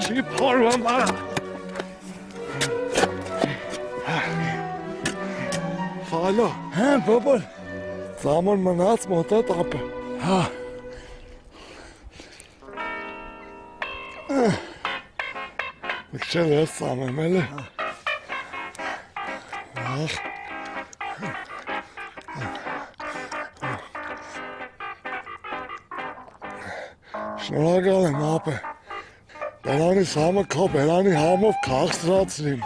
چی پاروان برا فالو ها بابا زمان مناس موتت عبه ها بکشه لیست سامه ملی Շնորհակալ եմ ապե Բերանիս համը քո բերանի համով քաղցրացրիմ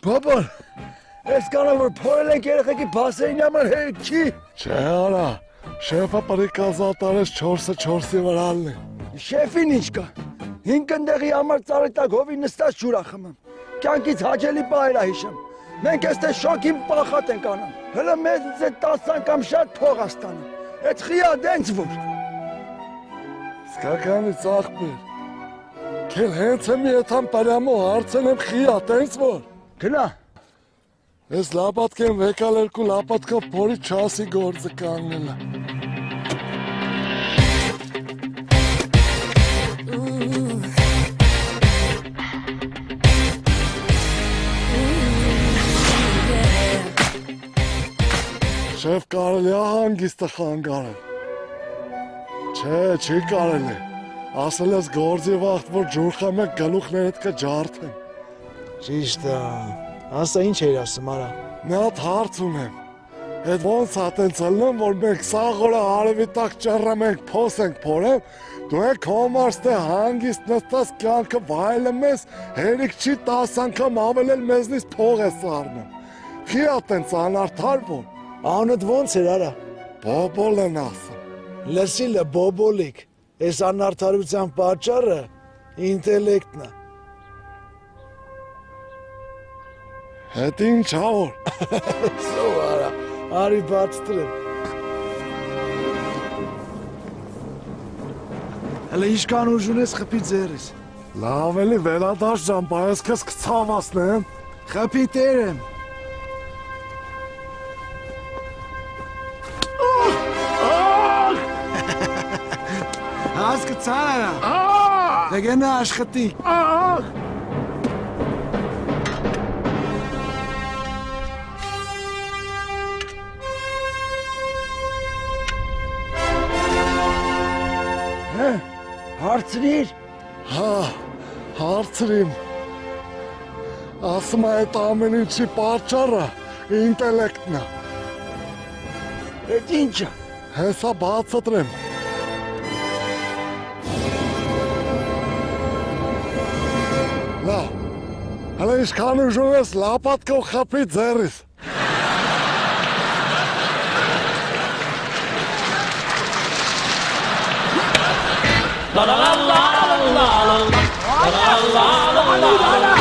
بابا اسکانم որ փորել ենք երեխեքի բասեին համար հեկ չի Չէ արա շեֆը պրիկ ազատարես 4-4-ի վրալն է Շեֆին ինչ կա 5 ընդեղի համար ծառիտակ հովի նստած ջուրա խմեմ Կյանքից հաճելի բայրա հիշեմ Մենք էստե շոքին պախատ ենք անում Հլը մեզ է 10 անգամ շատ փող աստանում Էդ խիա դենց որ Սկականից աղբեր Քել հենց եմ եթան պարյամո հարցեն եմ խիա տենց որ Գնա Ես լապատք եմ վեկալ երկու լապատքով փորի չասի գործը կանգնելա Շեֆ կարելի է հանգիստը խանգարել Չէ, չի կարելի Ասել ես գործի վաղտ, որ ջուր խմեք գլուխներդ կջարդեն Ճիշտ է Ասա ինչ էր ասում արա Մի հատ հարց ունեմ Էդ ոնց հատենց ելնեմ, որ մենք սաղ օրը արևի տակ ճռռեմ ենք փոս ենք փորեմ Դու եք հոմարստե հանգիստ նստած կյանքը վայելեմ ես Հերիք չի 10 անգամ ավելել մեզնից փող ես առնում Խի ատենց անարդար որ Անդ ոնց էր արա Բոբոլ են ասում Լսիլը բոբոլիկ Ես անարդարության պատճառը ինտելեկտն է Հետ ինչ հավոր Սով արա Արի բացտրեմ Հələ իշկան ուժ ունես խպի ձերս Լավ էլի վերադաշ ժան, բայես կես կցավասնեմ Խպի տեր եմ Հասկը ծար արա Դե գենա աշխտիկ Հարցրիր Հա, հարցրիմ Ասում է այդ ամեն ինչի պատճառը ինտելեկտն է Էդ ինչը Հեսա բացատրեմ Լավ, հələ ինչքան ուժում ես լապատկով խպի ձերիս La la la la la la la la la la la la